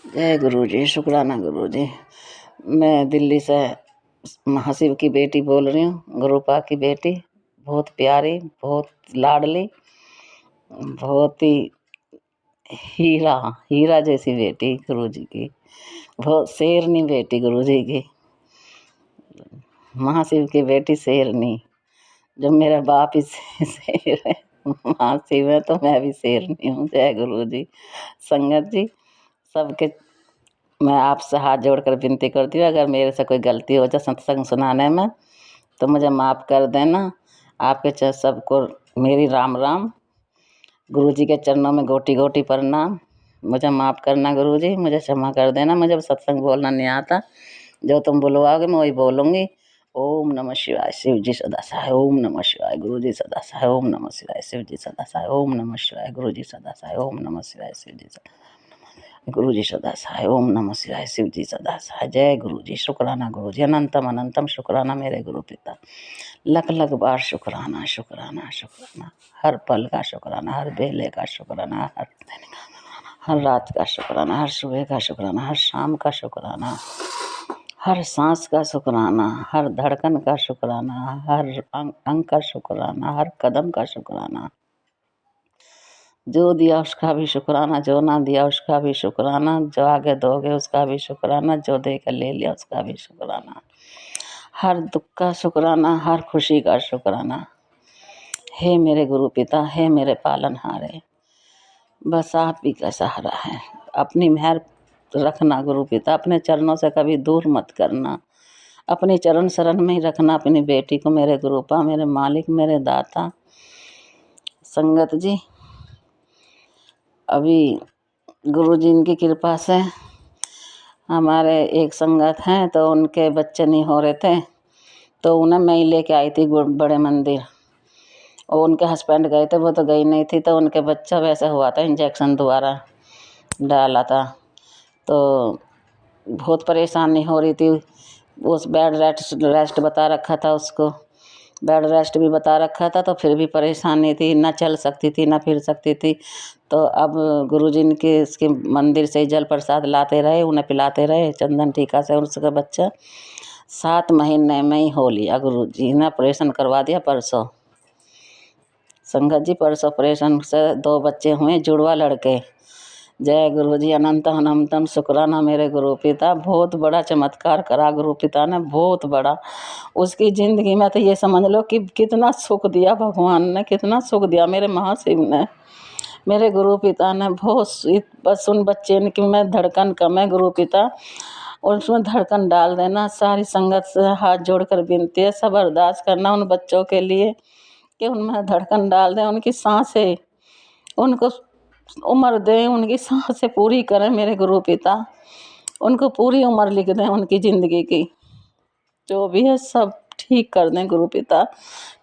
जय गुरु जी, शुक्राना गुरु जी। मैं दिल्ली से महाशिव की बेटी बोल रही हूँ, गुरुपा की बेटी। बहुत प्यारी, बहुत लाडली, बहुत ही हीरा हीरा जैसी बेटी गुरु जी की। बहुत शेरनी बेटी गुरु जी की। महाशिव की बेटी शेरनी। जब मेरा बाप ही शेर है, महाशिव है, तो मैं भी शेरनी हूँ। जय गुरु जी। संगत जी, सबके मैं आपसे हाथ जोड़कर विनती करती हूँ, अगर मेरे से कोई गलती हो जाए सत्संग सुनाने में तो मुझे माफ़ कर देना। आपके सबको मेरी राम राम। गुरु जी के चरणों में गोटी गोटी प्रणाम। मुझे माफ़ करना गुरु जी, मुझे क्षमा कर देना। मुझे सत्संग बोलना नहीं आता, जो तुम बुलवाओगे मैं वही बोलूँगी। ओम नमः शिवाय, शिव जी सदा सहाय। ओम नमः शिवाय, गुरु जी सदा सहाय। ओम नमः शिवाय, शिव जी सदा सहाय। ओम नमः शिवाय, गुरु जी सदा सहाय। ओम नमः शिवाय, शिव जी सदा गुरु जी सदा सहाय। ओम नमः शिवाय, शिव जी सदा सहाय। जय गुरु जी, शुक्राना गुरु जी। अनंतम अनंतम शुक्राना मेरे गुरु पिता। लख लख बार शुक्राना शुक्राना शुक्राना। हर पल का शुक्राना, हर बेले का शुक्राना, हर रात का शुक्राना, हर सुबह का शुक्राना, हर शाम का शुक्राना, हर सांस का शुक्राना, हर धड़कन का शुक्राना, हर अंग का शुक्राना, हर कदम का शुक्राना। जो दिया उसका भी शुक्राना, जो ना दिया उसका भी शुक्राना, जो आगे दोगे उसका भी शुक्राना, जो दे कर ले लिया उसका भी शुक्राना। हर दुख का शुक्राना, हर खुशी का शुक्राना। हे मेरे गुरु पिता, हे मेरे पालनहारे, बस आप ही का सहारा है। अपनी मेहर रखना गुरु पिता, अपने चरणों से कभी दूर मत करना। अपने चरण शरण में ही रखना अपनी बेटी को। मेरे गुरुपा, मेरे मालिक, मेरे दाता। संगत जी, अभी गुरु जी की कृपा से हमारे एक संगत हैं, तो उनके बच्चे नहीं हो रहे थे, तो उन्हें मैं ही लेके आई थी बड़े मंदिर। और उनके हस्बैंड गए थे, वो तो गई नहीं थी, तो उनके बच्चा वैसा हुआ था, इंजेक्शन दोबारा डाला था, तो बहुत परेशानी हो रही थी। उस बेड रेस्ट बता रखा था उसको, बेड रेस्ट भी बता रखा था, तो फिर भी परेशानी थी, ना चल सकती थी ना फिर सकती थी। तो अब गुरुजी के इसके मंदिर से जल प्रसाद लाते रहे, उन्हें पिलाते रहे चंदन टीका से। उसका बच्चा 7 महीने में ही हो लिया। गुरुजी ने ऑपरेशन करवा दिया परसों। संगत जी, परसों ऑपरेशन से 2 बच्चे हुए, जुड़वा लड़के। जय गुरु जी, अनंत अनंतम शुक्राना मेरे गुरु पिता। बहुत बड़ा चमत्कार करा गुरु पिता ने, बहुत बड़ा। उसकी ज़िंदगी में तो ये समझ लो कि कितना सुख दिया भगवान ने, कितना सुख दिया मेरे महाशिव ने, मेरे गुरु पिता ने। बहुत बस उन बच्चे की मैं धड़कन कम है गुरु पिता, और उसमें धड़कन डाल देना। सारी संगत से हाथ जोड़कर विनती है, सब अरदास करना उन बच्चों के लिए कि उनमें धड़कन डाल दें, उनकी सांसें उनको उम्र दें, उनकी सांसें पूरी करें मेरे गुरु पिता। उनको पूरी उम्र लिख दें उनकी ज़िंदगी की, जो भी है सब ठीक कर दें गुरु पिता।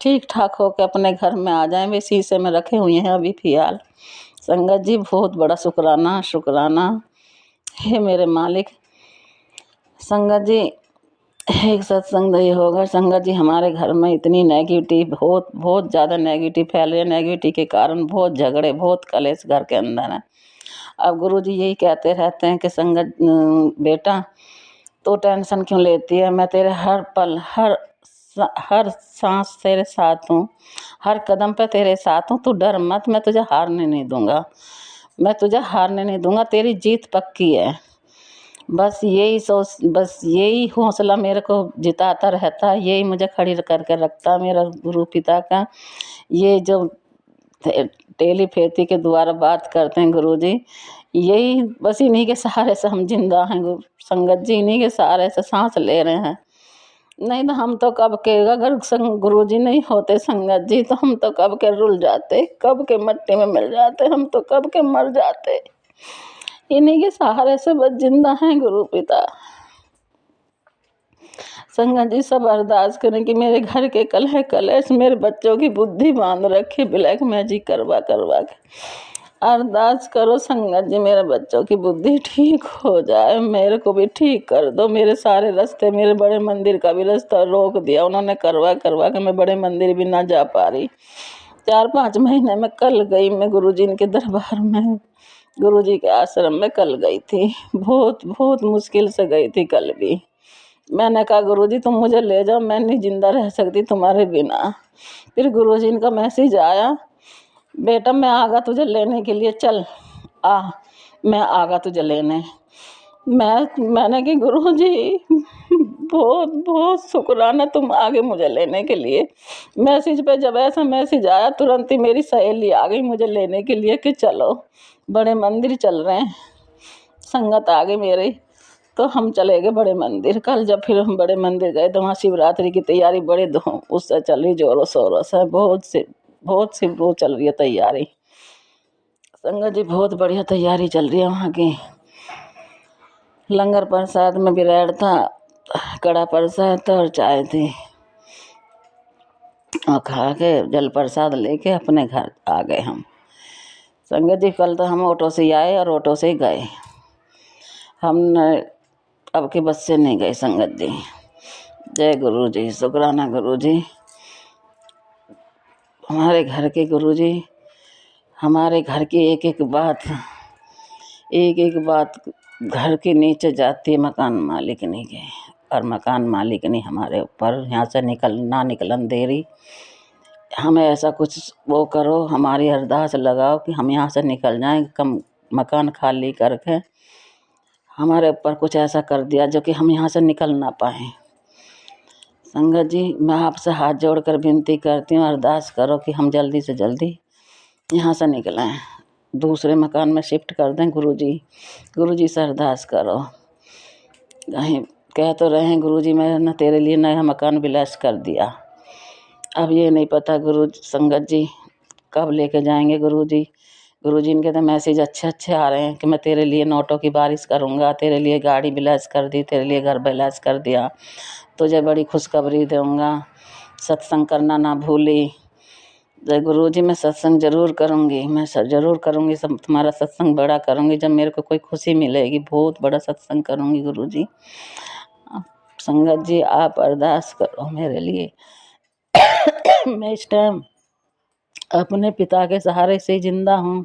ठीक ठाक होकर अपने घर में आ जाएं। वे शीशे में रखे हुए हैं अभी फिलहाल। संगत जी, बहुत बड़ा शुक्राना शुक्राना हे मेरे मालिक। संगत जी, एक सत्संग ये होगा। संगत जी, हमारे घर में इतनी नेगेटिव, बहुत बहुत ज़्यादा नेगेटिव फैल रही है। नेगेटिव के कारण बहुत झगड़े, बहुत कलेश घर के अंदर है। अब गुरु जी यही कहते रहते हैं कि संगत बेटा, तो टेंशन क्यों लेती है, मैं तेरे हर पल हर सांस तेरे साथ हूँ, हर कदम पे तेरे साथ हूँ। तू डर मत, मैं तुझे हारने नहीं दूंगा, मैं तुझे हारने नहीं दूंगा, तेरी जीत पक्की है। बस यही सोच, बस यही हौसला मेरे को जिताता रहता है, यही मुझे खड़ी करके रखता है मेरा गुरु पिता का। ये जो टेलीपैथी के द्वारा बात करते हैं गुरु जी, यही बस इन्हीं के सहारे से हम जिंदा हैं। संगत जी, इन्हीं के सहारे से सांस ले रहे हैं। नहीं तो हम तो कब के, अगर गुरु जी नहीं होते संगत जी, तो हम तो कब के रुल जाते, कब के मट्टी में मिल जाते, हम तो कब के मर जाते। इन्हीं के सहारे से बस जिंदा हैं गुरु पिता। संगत जी, सब अरदास करें कि मेरे घर के कलेश मेरे बच्चों की बुद्धि बांध रखे, ब्लैक मैजिक करवा के अरदास करो संगत जी, मेरे बच्चों की बुद्धि ठीक हो जाए, मेरे को भी ठीक कर दो। मेरे सारे रास्ते, मेरे बड़े मंदिर का भी रास्ता रोक दिया उन्होंने, करवा के मैं बड़े मंदिर भी ना जा पा रही। 4-5 महीने में कल गई मैं गुरु जी के दरबार में, गुरुजी के आश्रम में कल गई थी, बहुत बहुत मुश्किल से गई थी कल भी। मैंने कहा गुरुजी तुम मुझे ले जाओ, मैं नहीं जिंदा रह सकती तुम्हारे बिना। फिर गुरुजी का मैसेज आया, बेटा मैं आगा तुझे लेने के लिए, चल आ, मैं आगा तुझे लेने। मैंने कि गुरुजी बहुत बहुत शुक्राना तुम आगे मुझे लेने के लिए। मैसेज पे जब ऐसा मैसेज आया तुरंत ही मेरी सहेली आ गई मुझे लेने के लिए कि चलो बड़े मंदिर चल रहे हैं। संगत आ गई मेरी तो हम चले गए बड़े मंदिर। कल जब फिर हम बड़े मंदिर गए तो वहाँ शिवरात्रि की तैयारी बड़े धूम उससे चल रही, जोरों शोरों से, बहुत सी वो चल रही है तैयारी। संगत जी बहुत बढ़िया तैयारी चल रही है वहाँ की। लंगर प्रसाद में बिरेड था, कड़ा प्रसाद था और चाय थी, और खा के जल प्रसाद लेके अपने घर आ गए हम। संगत जी कल तो हम ऑटो से ही आए और ऑटो से ही गए, हम अब की बस से नहीं गए। संगत जी जय गुरु जी, शुक्राना गुरु जी, हमारे घर के गुरु जी, हमारे घर की एक एक बात घर के नीचे जाती है मकान मालिक नहीं के, और मकान मालिक नहीं हमारे ऊपर यहाँ से निकलन दे रही। हमें ऐसा कुछ वो करो, हमारी अरदास लगाओ कि हम यहाँ से निकल जाएं, कम मकान खाली करके हमारे ऊपर कुछ ऐसा कर दिया जो कि हम यहाँ से निकल ना पाएँ। संगत जी मैं आपसे हाथ जोड़कर विनती करती हूँ, अरदास करो कि हम जल्दी से जल्दी यहाँ से निकलें, दूसरे मकान में शिफ्ट कर दें। गुरुजी से अरदास करो। कहीं कह तो रहे हैं गुरुजी मैंने तेरे लिए नया मकान बिलास कर दिया, अब ये नहीं पता गुरु संगत जी कब लेके जाएंगे। गुरुजी इनके तो मैसेज अच्छे आ रहे हैं कि मैं तेरे लिए नोटों की बारिश करूँगा, तेरे लिए गाड़ी बिलास कर दी, तेरे लिए घर बिलास कर दिया, तुझे बड़ी खुशखबरी दूँगा, सत्संग करना ना भूली। जय गुरुजी मैं सत्संग जरूर करूँगी, मैं जरूर करूँगी, सब तुम्हारा सत्संग बड़ा करूँगी, जब मेरे को कोई खुशी मिलेगी बहुत बड़ा सत्संग करूँगी। गुरुजी संगत जी आप अरदास करो मेरे लिए। मैं इस टाइम अपने पिता के सहारे से जिंदा हूँ,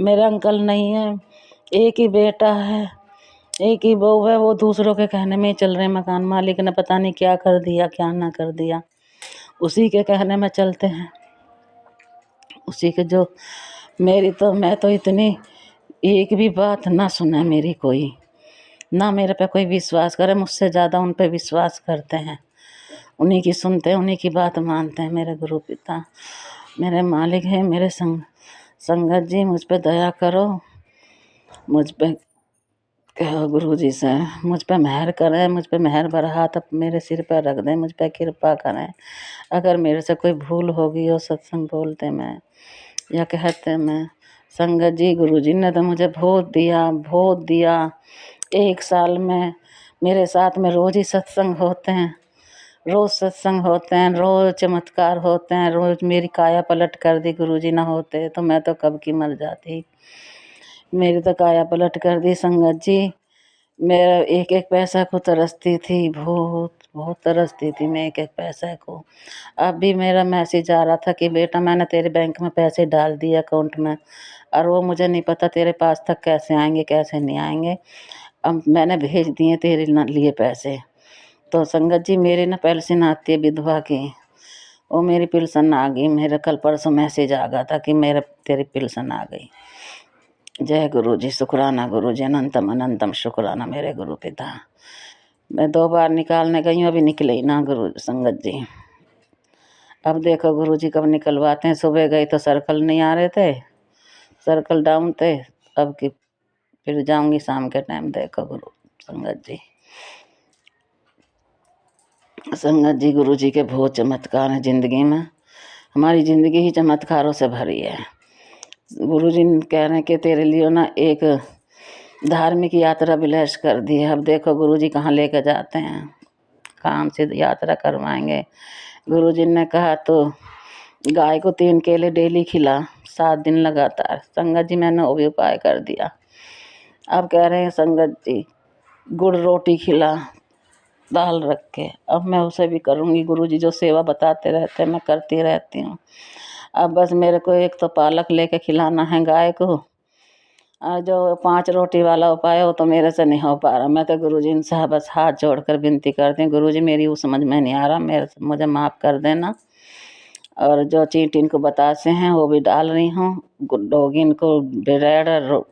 मेरा अंकल नहीं है, एक ही बेटा है, एक ही बहू है, वो दूसरों के कहने में चल रहे। मकान मालिक ने पता नहीं क्या कर दिया क्या ना कर दिया, उसी के कहने में चलते हैं, उसी के जो मैं तो इतनी एक भी बात ना सुने मेरी, कोई ना मेरे पे कोई विश्वास करे, मुझसे ज़्यादा उन पे विश्वास करते हैं, उन्हीं की सुनते हैं, उन्हीं की बात मानते हैं। मेरे गुरु पिता मेरे मालिक हैं, मेरे संगत जी मुझ पे दया करो, मुझ पे कहो गुरु जी से मुझ पे मेहर करें, मुझ पे मेहर भरा हाथ मेरे सिर पर रख दें, मुझ पे कृपा करें। अगर मेरे से कोई भूल होगी हो सत्संग बोलते में या कहते में, संगत जी गुरु जी ने तो मुझे बहुत दिया। एक साल में मेरे साथ में रोज़ ही सत्संग होते हैं, रोज़ चमत्कार होते हैं, रोज़ मेरी काया पलट कर दी। गुरुजी ना होते तो मैं तो कब की मर जाती, मेरी तो काया पलट कर दी। संगत जी मेरा एक एक पैसा को तरसती थी, बहुत तरसती थी मैं एक एक पैसे को। अब भी मेरा मैसेज आ रहा था कि बेटा मैंने तेरे बैंक में पैसे डाल दिए अकाउंट में, और वो मुझे नहीं पता तेरे पास तक कैसे आएंगे कैसे नहीं आएंगे, अब मैंने भेज दिए तेरे लिए पैसे। तो संगत जी मेरी ना पेंशन आती है विधवा की, वो मेरी पेंशन आ गई, मेरा कल परसों मैसेज आ गया था कि मेरा तेरी पेंशन आ गई। जय गुरु जी, शुक्राना गुरु जी, अनंतम शुक्राना मेरे गुरु पिता। मैं 2 बार निकालने गई हूँ, अभी निकले ही ना गुरु संगत जी। अब देखो गुरु जी कब निकलवाते हैं। सुबह गई तो सर्कल नहीं आ रहे थे, सर्कल डाउन थे, अब की फिर जाऊंगी शाम के टाइम। देखो गुरु संगत जी, संगत जी गुरु जी के बहुत चमत्कार हैं ज़िंदगी में, हमारी ज़िंदगी ही चमत्कारों से भरी है। गुरु जी कह रहे हैं कि तेरे लिए ना एक धार्मिक यात्रा बिलास कर दी है। अब देखो गुरु जी कहाँ लेकर जाते हैं, कहाँ से यात्रा करवाएंगे। गुरु जी ने कहा तो गाय को 3 केले डेली खिला 7 दिन लगातार। संगत जी मैंने वो भी उपाय कर दिया। अब कह रहे हैं संगत जी गुड़ रोटी खिला दाल रख के, अब मैं उसे भी करूँगी। गुरुजी जो सेवा बताते रहते हैं मैं करती रहती हूँ। अब बस मेरे को एक तो पालक लेके खिलाना है गाय को, और जो 5 रोटी वाला उपाय हो तो मेरे से नहीं हो पा रहा। मैं तो गुरुजी से बस हाथ जोड़कर विनती करती हूँ, गुरुजी मेरी वो समझ में नहीं आ रहा, मुझे माफ़ कर देना। और जो चींटी इनको बतासे हैं वो भी डाल रही हूँ, डॉगी इनको ब्रेड और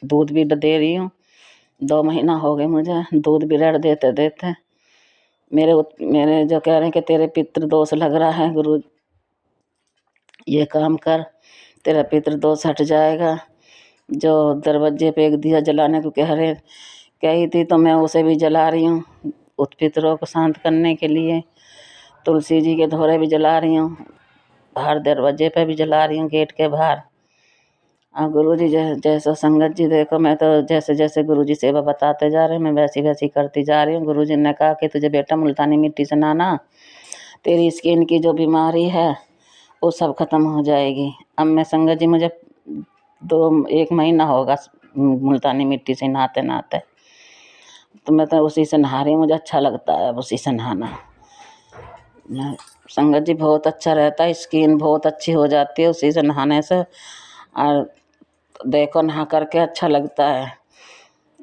दूध भी दे रही हूँ। 2 महीना हो गए मुझे दूध ब्रेड देते देते। मेरे जो कह रहे हैं कि तेरे पितृ दोष लग रहा है गुरु, ये काम कर, तेरा पितृ दोष हट जाएगा। जो दरवाजे पे एक दिया जलाने को कही थी तो मैं उसे भी जला रही हूँ, उस पितरों को शांत करने के लिए। तुलसी जी के धोरे भी जला रही हूँ, बाहर दरवाजे पे भी जला रही हूँ, गेट के बाहर। और गुरुजी जैसा संगत जी देखो, मैं तो जैसे जैसे गुरुजी सेवा बताते जा रहे हैं मैं वैसी वैसी करती जा रही हूँ। गुरुजी ने कहा कि तुझे बेटा मुल्तानी मिट्टी से नहाना, तेरी स्किन की जो बीमारी है वो सब खत्म हो जाएगी। अब मैं संगत जी मुझे 1 महीना होगा मुल्तानी मिट्टी से नहाते नहाते, तो मैं तो उसी से नहा रही हूँ, मुझे अच्छा लगता है अब उसी से नहाना। संगत जी बहुत अच्छा रहता है, स्किन बहुत अच्छी हो जाती है उसी से नहाने से। और देखो नहा करके अच्छा लगता है।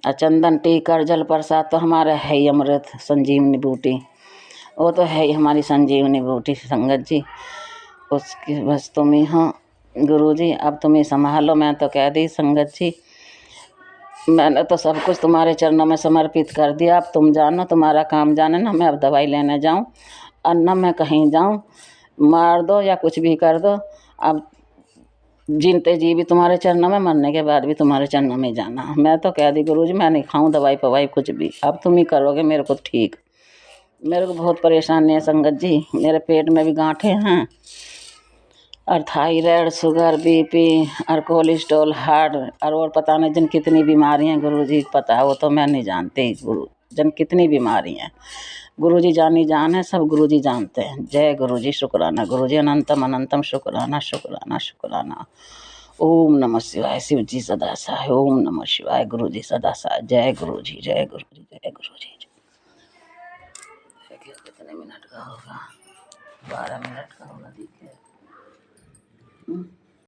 और चंदन टीका जल प्रसाद तो हमारा है ही अमृत, संजीवनी बूटी, वो तो है ही हमारी संजीवनी बूटी संगत जी। उसकी बस तुम ही हो गुरुजी, अब तुम ही संभालो। मैं तो कह दी संगत जी, मैंने तो सब कुछ तुम्हारे चरणों में समर्पित कर दिया, अब तुम जानो, तुम्हारा काम जाने ना मैं अब दवाई लेने जाऊं और न मैं कहीं जाऊं, मार दो या कुछ भी कर दो। अब जीते जी भी तुम्हारे चरणों में, मरने के बाद भी तुम्हारे चरणों में जाना। मैं तो कह दी गुरुजी मैं नहीं खाऊं दवाई पवाई कुछ भी, अब तुम ही करोगे मेरे को ठीक। मेरे को बहुत परेशानी है संगत जी, मेरे पेट में भी गांठें हैं और थायराइड, शुगर, बीपी और कोलेस्ट्रॉल, हार्ट और पता नहीं जन कितनी बीमारी हैं गुरुजी पता है, वो तो मैं नहीं जानती। गुरु जन कितनी बीमारी हैं गुरुजी जानी जान है, सब गुरुजी जानते हैं। जय गुरुजी, शुक्राना गुरुजी, अनंतम अनंतम शुक्राना शुक्राना शुक्राना। ओम नमः शिवाय, शिव जी सदा सहाय, ओम नमः शिवाय, गुरुजी सदा सहाय। जय गुरुजी, जय गुरुजी, जय गुरुजी। कितने मिनट का होगा? 12 मिनट का होगा, ठीक है।